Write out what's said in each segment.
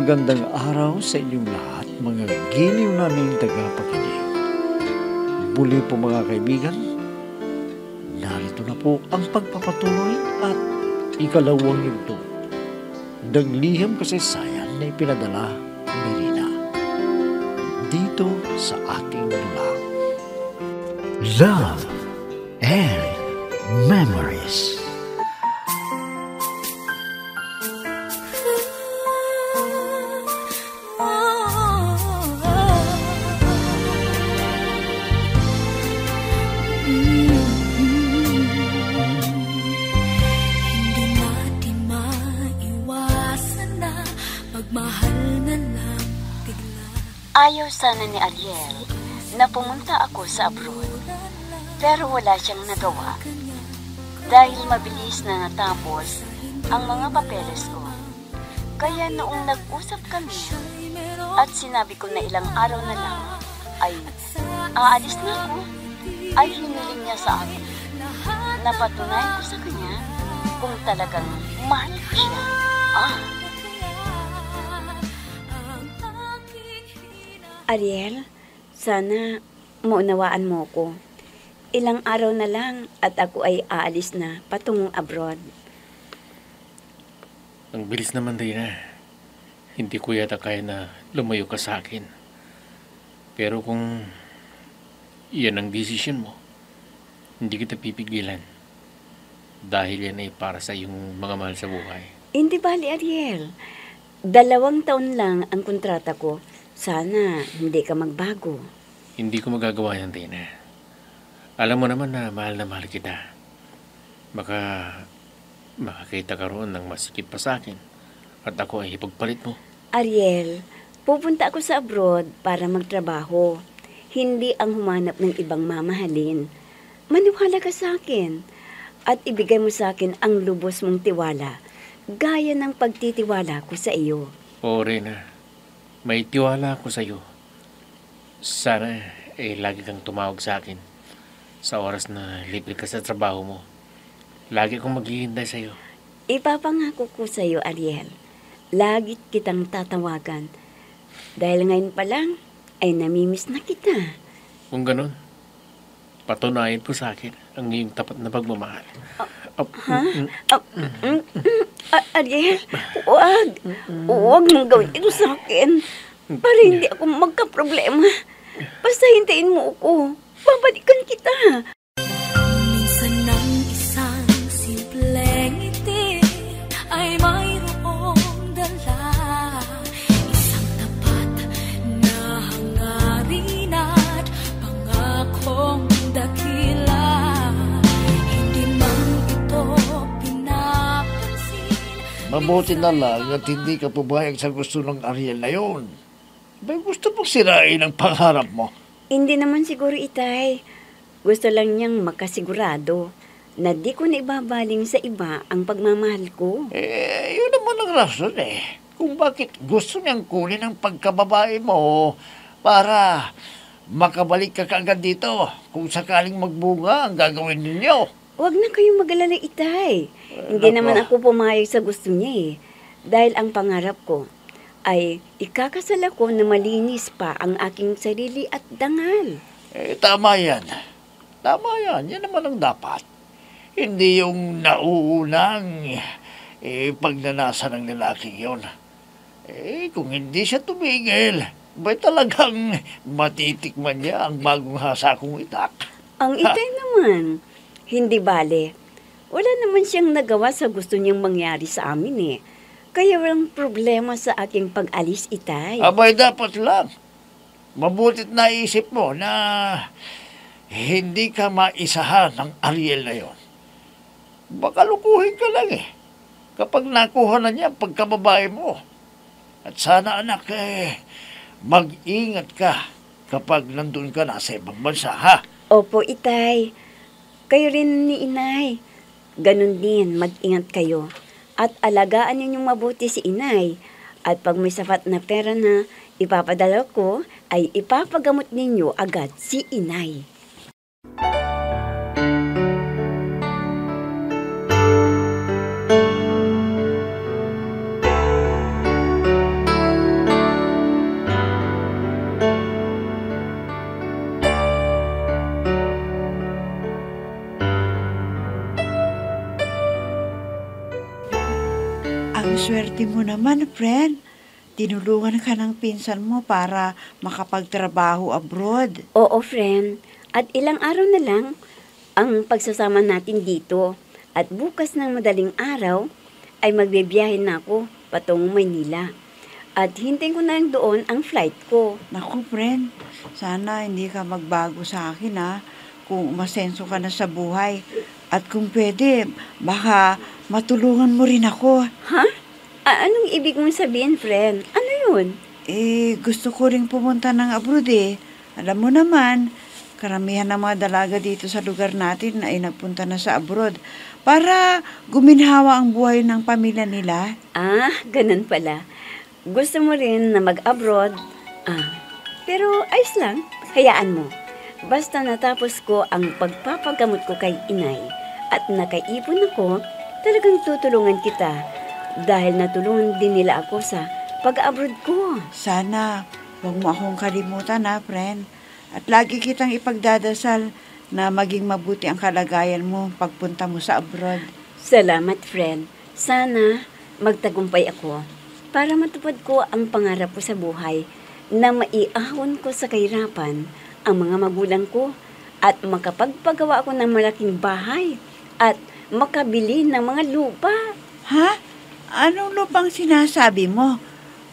Magandang araw sa inyong lahat, mga giliw naming tagapakinig. Muli po mga kaibigan, narito na po ang pagpapatuloy at ikalawang yugto ng liham kasaysayan na ipinadala ni Rina dito sa ating dulang. Love and Memories. Ayaw sana ni Ariel na pumunta ako sa abroad, pero wala siyang nagawa dahil mabilis na natapos ang mga papeles ko. Kaya noong nag-usap kami at sinabi ko na ilang araw na lang ay aalis na ako, ay hiniling niya sa akin. Napatunayan ko sa kanya kung talagang mahal ko siya. Ariel, sana maunawaan mo ko. Ilang araw na lang at ako ay aalis na patungong abroad. Ang bilis naman, Rina. Hindi ko yata kaya na lumayo ka sa akin. Pero kung iyan ang desisyon mo, hindi kita pipigilan. Dahil yan ay para sa iyong mga mahal sa buhay. Hindi bali, Ariel. 2 taon lang ang kontrata ko. Sana hindi ka magbago. Hindi ko magagawa yan, Rina. Alam mo naman na mahal kita. Baka makakita ka roon ng masikip pa sa akin at ako ay ipagpalit mo. Ariel, pupunta ako sa abroad para magtrabaho. Hindi ang humanap ng ibang mamahalin. Maniwala ka sa akin at ibigay mo sa akin ang lubos mong tiwala, gaya ng pagtitiwala ko sa iyo. Oo, Rina. May tiwala ako sa iyo. Sana lagi kang tumawag sa akin sa oras na libre ka sa trabaho mo. Lagi akong maghihintay sa iyo. Ipapangako ko sa iyo, Ariel. Lagi kitang tatawagan. Dahil ngayon pa lang ay namimiss na kita. Kung ganun, patunayan po sa akin ang iyong tapat na pagmamahal. Ariel, huwag mong gawin ito sa akin. Para hindi ako magka-problema. Basta hintayin mo ako. Babalikan kita. Minsan ng isang simpleng ngiti ay mayroong dala. Isang tapat na hangarin at pangakong dakila. Hindi man ito pinapansin. Mabuti na lang at hindi ka pumayag sa gusto ng Ariel na yun. May gusto mong sirain ang pangarap mo. Hindi naman siguro, Itay. Gusto lang niyang makasigurado na di ko na ibabaling sa iba ang pagmamahal ko. Yun naman ang rason kung bakit gusto niyang kunin ang pagkababae mo para makabalik ka kaagad dito kung sakaling magbunga ang gagawin ninyo. Huwag na kayong mag-alala, Itay. Hindi naman ako pumayag sa gusto niya dahil ang pangarap ko ay ikakasal ako na malinis pa ang aking sarili at dangal. Tama yan. Tama yan. Yan naman ang dapat. Hindi yung nauunang pagnanasa ng lalaking yun. Kung hindi siya tumigil, ba'y talagang matitikman niya ang bagong hasakong itak? Ang Itay naman, hindi bale. Wala naman siyang nagawa sa gusto niyang mangyari sa amin Kaya walang problema sa aking pag-alis, Itay. Abay, dapat lang. Mabutit naisip mo na hindi ka maisahan ng Ariel na yon. Baka lukuhin ka lang kapag nakuha na niya pagkababae mo. At sana, anak, mag-ingat ka kapag nandun ka na sa ibang bansa, ha? Opo, Itay. Kayo rin ni Inay. Ganon din, mag-ingat kayo. At alagaan ninyong mabuti si Inay. At pag may sapat na pera na ipapadala ko, ay ipapagamot ninyo agad si Inay. swerte mo naman, friend. Tinulungan ka ng pinsan mo para makapagtrabaho abroad. Oo, friend. At ilang araw na lang ang pagsasama natin dito. At bukas ng madaling araw ay magbibiyahe na ako patungong Maynila. At hintayin ko na lang doon ang flight ko. Naku, friend, sana hindi ka magbago sa akin, ha? Kung umasenso ka na sa buhay. At kung pwede, baka matulungan mo rin ako. Ha? Anong ibig mong sabihin, friend? Ano yun? Gusto ko rin pumunta ng abroad eh. Alam mo naman, karamihan ng mga dalaga dito sa lugar natin ay nagpunta na sa abroad para guminhawa ang buhay ng pamilya nila. Ganun pala. Gusto mo rin na mag-abroad? Pero ayos lang. Hayaan mo. Basta natapos ko ang pagpapagamot ko kay inay at nakaipon ako, talagang tutulungan kita dahil natulungan din nila ako sa pag-abroad ko. Sana huwag mo akong kalimutan, ha, friend. At lagi kitang ipagdadasal na maging mabuti ang kalagayan mo pagpunta mo sa abroad. Salamat, friend. Sana magtagumpay ako para matupad ko ang pangarap ko sa buhay na maiahon ko sa kahirapan ang mga magulang ko at makapagpagawa ako ng malaking bahay at makabili ng mga lupa. Ha? Anong lupang sinasabi mo?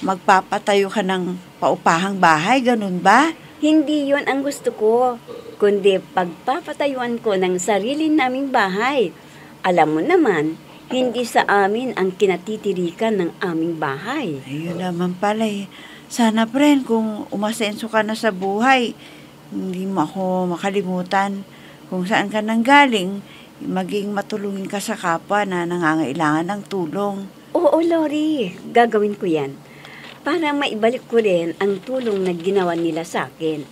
Magpapatayo ka ng paupahang bahay, ganun ba? Hindi yon ang gusto ko, kundi pagpapatayuan ko ng sarili naming bahay. Alam mo naman, hindi sa amin ang kinatitirikan ng aming bahay. Ayun naman pala eh. Sana, friend, kung umasenso ka na sa buhay, hindi mo ako makalimutan. Kung saan ka nanggaling, maging matulungin ka sa kapwa na nangangailangan ng tulong. Oo, Lori. Gagawin ko yan. Para maibalik ko rin ang tulong na ginawa nila sa akin.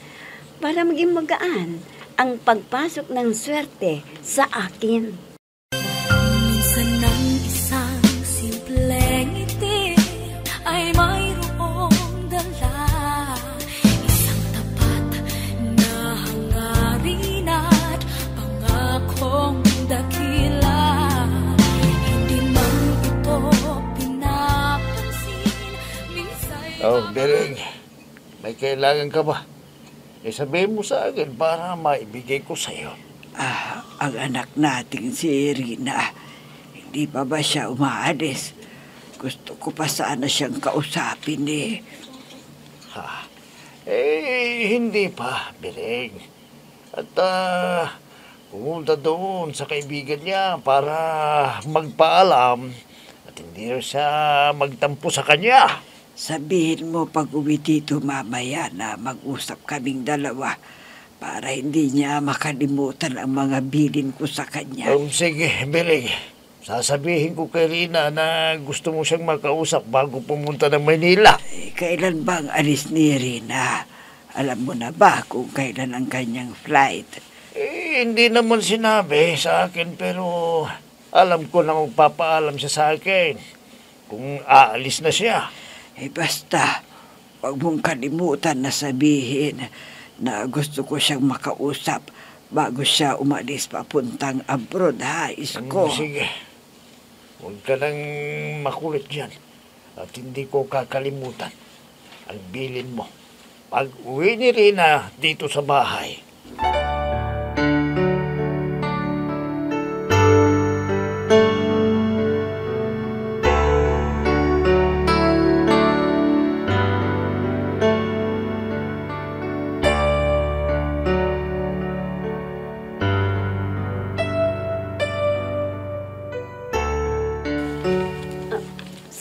Para maging magaan ang pagpasok ng swerte sa akin. Minsan ng isang simpleng ngiti ay mayroong dala, isang tapat na hangarin at pangakong dakila. Hindi man ito pinapansin, minsa'y Bering, may kailangan ka ba? Sabihin mo sa akin para maibigay ko sa'yo. Ang anak nating si Rina, hindi pa ba siya umaalis? Gusto ko pa sana siyang kausapin eh. Hindi pa, Bering. At pumunta doon sa kaibigan niya para magpaalam at hindi siya magtampo sa kanya. Sabihin mo pag uwi dito mamaya na mag-usap kaming dalawa para hindi niya makalimutan ang mga bilin ko sa kanya. Sige, Bering. Sasabihin ko kay Rina na gusto mo siyang makausap bago pumunta ng Manila. Kailan bang alis ni Rina? Alam mo na ba kung kailan ang kanyang flight? Hindi naman sinabi sa akin pero alam ko na magpapaalam siya sa akin kung aalis na siya. Basta, huwag mong kalimutan na sabihin na gusto ko siyang makausap bago siya umalis papuntang abroad, ha, Isko? Sige. Huwag ka nang makulit dyan. At hindi ko kakalimutan ang bilin mo. Pag uwi ni Rina dito sa bahay.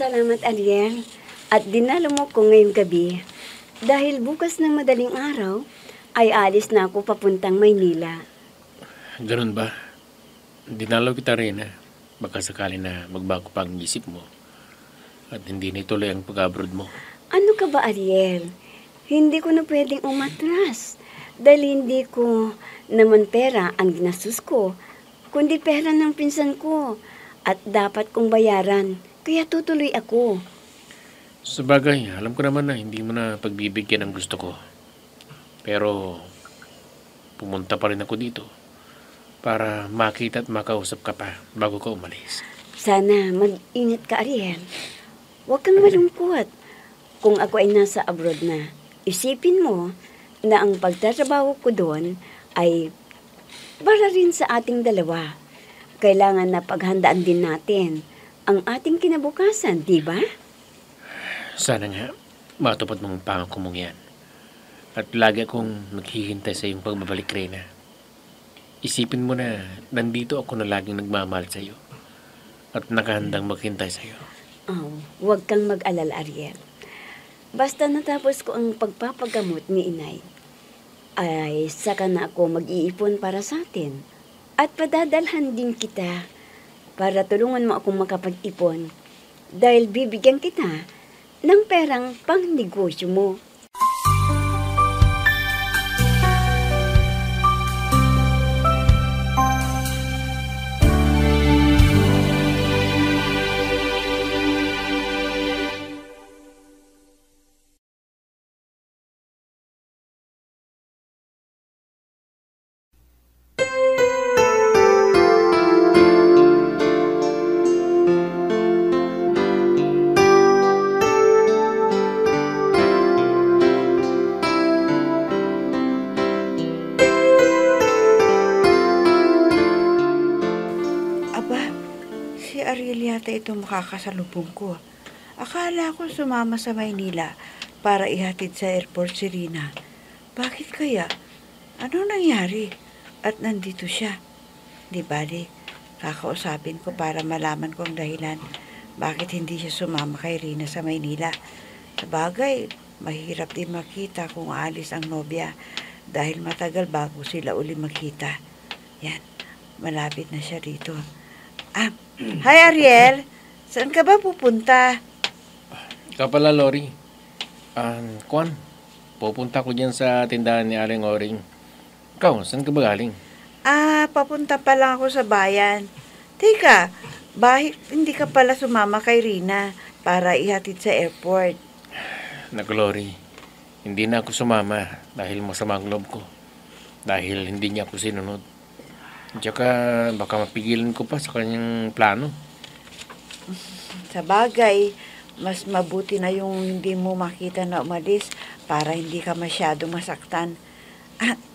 Salamat, Ariel. At dinalo mo ko ngayong gabi. Dahil bukas ng madaling araw, ay alis na ako papuntang Maynila. Ganun ba? Dinalaw kita rin, baka sakali na magbago pa ang isip mo at hindi na ituloy ang pag-abroad mo. Ano ka ba, Ariel? Hindi ko na pwedeng umatras dahil hindi ko naman pera ang ginastos ko, kundi pera ng pinsan ko at dapat kong bayaran. Kaya tutuloy ako. Sabagay, alam ko naman na hindi mo na pagbibigyan ang gusto ko. Pero pumunta pa rin ako dito para makita at makausap ka pa bago ka umalis. Sana mag-ingat ka, Ariel. Huwag kang malungkot. Kung ako ay nasa abroad na, isipin mo na ang pagtatrabaho ko doon ay para rin sa ating dalawa. Kailangan na paghandaan din natin ang ating kinabukasan, di ba? Sana nga, matupad mong pangako mong yan. At lagi akong naghihintay sa iyong pagbabalik, Reyna. Isipin mo na nandito ako na laging nagmamahal sa iyo at nakahandang maghintay sa iyo. Oh, huwag kang mag-alala, Ariel. Basta natapos ko ang pagpapagamot ni inay, ay saka na ako mag-iipon para sa atin. At padadalhan din kita para tulungan mo akong makapag-ipon dahil bibigyan kita ng perang pang-negosyo mo. Ariel yata itong makakasalubong ko. Akala ko sumama sa Maynila para ihatid sa airport si Rina. Bakit kaya? Ano nangyari? At nandito siya. Di bali, kakausapin ko para malaman ko ang dahilan bakit hindi siya sumama kay Rina sa Maynila. Sabagay, mahirap din makita kung aalis ang nobya dahil matagal bago sila uli magkita. Yan, malapit na siya rito. Hi Ariel, saan ka ba pupunta? Ikaw pala, Lori. Kwan, pupunta ko dyan sa tindahan ni Aling Oring. Ikaw, saan ka ba galing? Papunta pa lang ako sa bayan. Teka, bakit hindi ka pala sumama kay Rina para ihatid sa airport? Naku, Lori, hindi na ako sumama dahil masama ang loob ko. Dahil hindi niya ako sinunod. Tsaka baka mapigilan ko pa sa kanyang plano. Sa bagay, mas mabuti na yung hindi mo makita na umalis para hindi ka masyadong masaktan.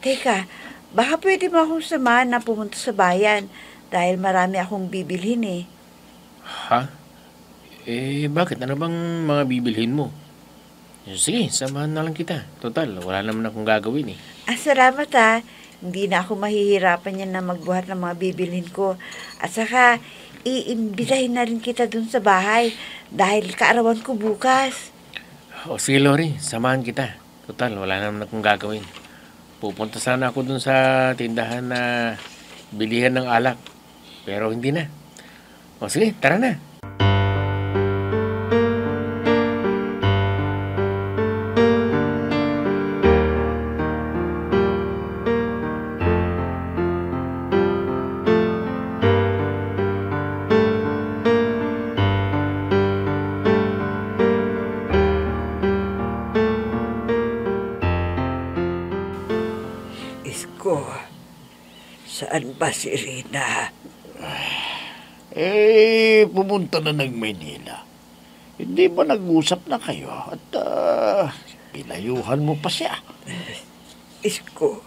Teka, baka pwede mo akong samahan na pumunta sa bayan dahil marami akong bibilhin eh. Ha? Bakit? Ano bang mga bibilhin mo? Sige, samahan na lang kita. Total, wala naman akong gagawin eh. Salamat ha. Hindi na ako mahihirapan yan na magbuhat ng mga bibilhin ko. At saka, iimbitahin na rin kita dun sa bahay dahil kaarawan ko bukas. Sige, Lori, samahan kita. Total, wala naman akong gagawin. Pupunta sana ako dun sa tindahan na bilihan ng alak. Pero hindi na. Sige, tara na. Saan ba si Rina? Pumunta na ng Maynila. Hindi ba nag-usap na kayo at pinayuhan mo pa siya? Isko,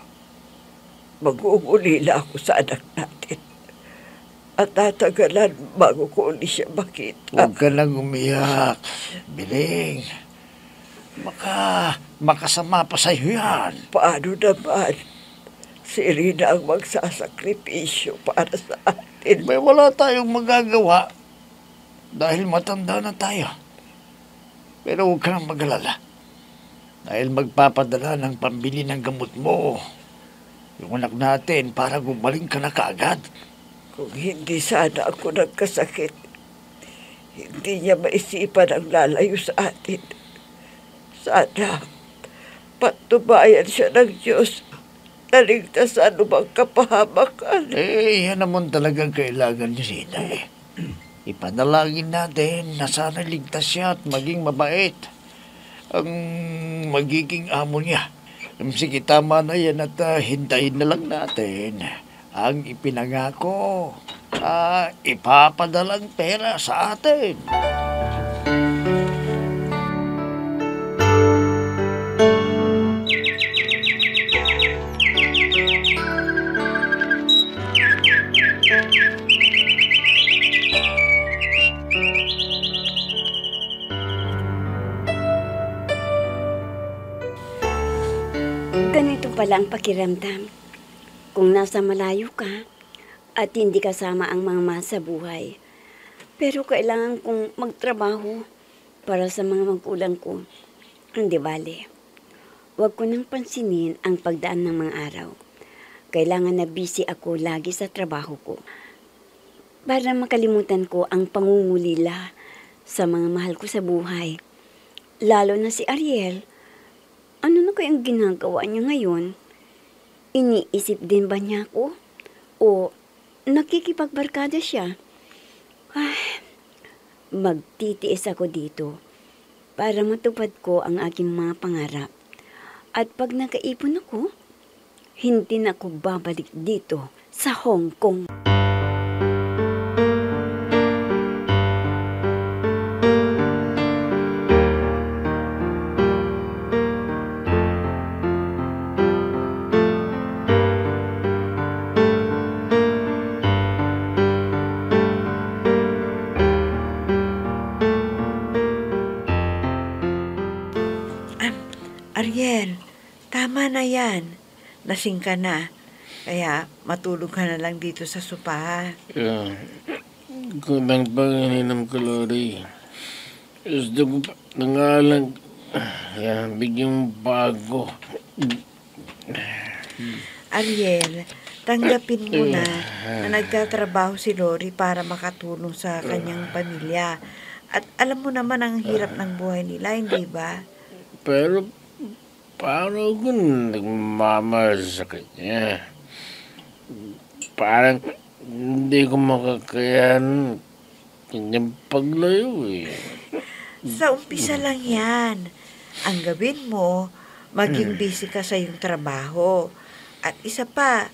mag-uulila ako sa anak natin. At tatagalan bago ko uli siya makita. Huwag ka nang umiyak. Biling, makasama pa sa'yo yan. Paano naman? Si Rina ang magsasakripisyo para sa atin. May wala tayong magagawa dahil matanda na tayo. Pero huwag ka nang mag-alala. Dahil magpapadala ng pambili ng gamot mo yung anak natin para gumaling ka na kaagad. Kung hindi sana ako nagkasakit, hindi niya maisipan ang lalayo sa atin. Sana patubayan siya ng Diyos. Naligtas sa anumang kapahamakan. Yan naman talagang kailangan ni Rina eh. Ipanalangin natin na sana ligtas siya at maging mabait ang magiging amo niya. Sige, tama na yan at hintayin na lang natin ang ipinangako. Ipapadalang pera sa atin. pala ang pakiramdam kung nasa malayo ka at hindi kasama ang mga mahal sa buhay. Pero kailangan kong magtrabaho para sa mga magulang ko. Hindi bale. Huwag ko nang pansinin ang pagdaan ng mga araw. Kailangan na busy ako lagi sa trabaho ko para makalimutan ko ang pangungulila sa mga mahal ko sa buhay. Lalo na si Ariel. Ano na kayang ginagawa niya ngayon? Iniisip din ba niya ako? O nakikipagbarkada siya? Magtitiis ako dito para matupad ko ang aking mga pangarap. At pag nakaipon ako, hindi na ako babalik dito sa Hong Kong. Ariel, tama na yan. Lasing ka na. Kaya matulog ka na lang dito sa sopa. Kundang panginom ko, Lori. Gusto ko pa nangalang bigyang bago. Ariel, tanggapin mo na nagtatrabaho si Lori para makatulong sa kanyang pamilya. At alam mo naman ang hirap ng buhay nila, hindi ba? Pero paano kung nagmamahal sa kanya? Parang hindi ko makakayan kanyang paglayo eh. Sa umpisa lang yan. Ang gawin mo, maging busy ka sa iyong trabaho. At isa pa,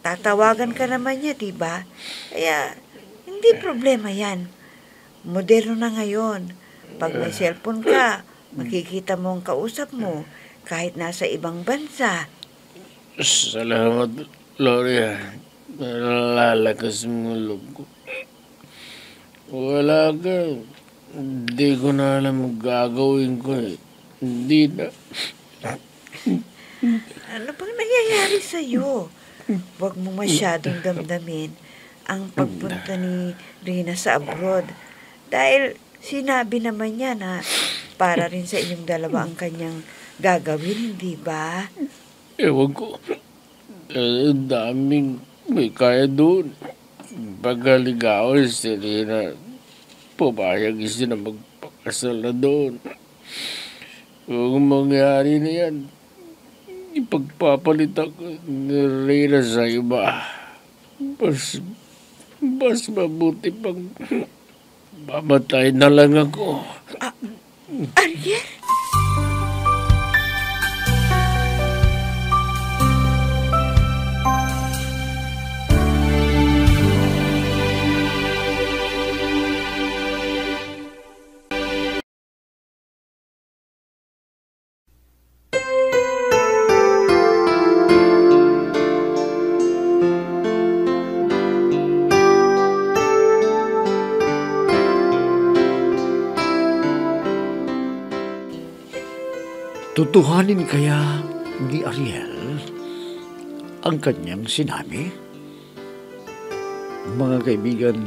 tatawagan ka naman niya, diba? Kaya, hindi problema yan. Moderno na ngayon. Pag may cellphone ka, makikita mo ang kausap mo kahit nasa ibang bansa. Salamat, Gloria. Nalalakas mo loob ko. Wala ka. Hindi ko na alam ang gagawin ko eh. Hindi na. Ano bang nangyayari sa'yo? Huwag mo masyadong damdamin ang pagpunta ni Rina sa abroad. Dahil sinabi naman niya na para rin sa inyong dalawa ang kanyang gagawin, hindi ba? Ewan ko. Daming may kaya doon. Pagkaligaw si Rina, pumayag siya na magpakasal na doon. Kung mangyari na yan, ipagpapalit ako ni Rina sa iba. Mas mabuti pang mamatay na lang ako. Ariel? Tutuhanin kaya ni Ariel ang kanyang sinabi? Mga kaibigan,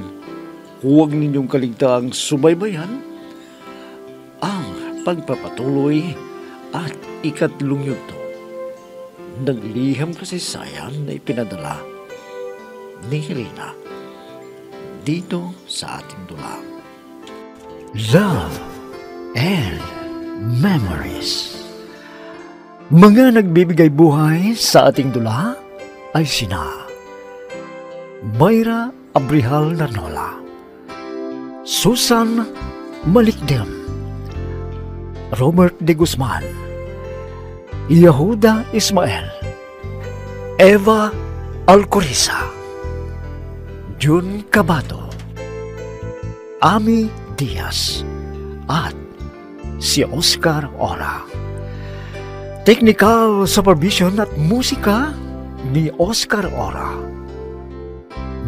huwag ninyong kaligtaang subaybayan ang pagpapatuloy at ikatlong yugto ng liham kasaysayan na ipinadala ni Rina dito sa ating dula. Love and Memories. Mga nagbibigay buhay sa ating dula ay sina Mayra Abrihal Narnola, Susan Malikdem, Robert de Guzman, Yehuda Ismael, Eva Alcoriza, Jun Cabato, Ami Diaz, at si Oscar Ora. Technical supervision at musika ni Oscar Ora.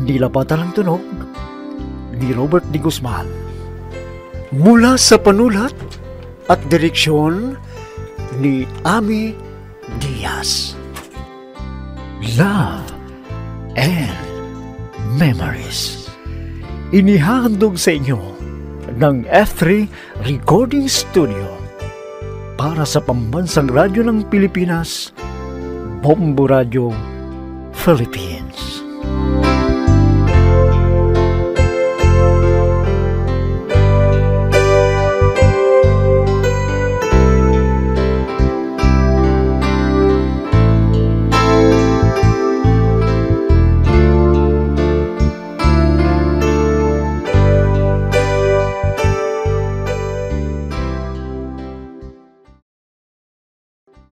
Nilapatan ng tunog ni Robert de Guzman. Mula sa panulat at direksyon ni Ami Diaz. love, and memories. Inihahandog sa inyo ng F3 Recording Studio para sa Pambansang Radyo ng Pilipinas, Bombo Radio, Philippines.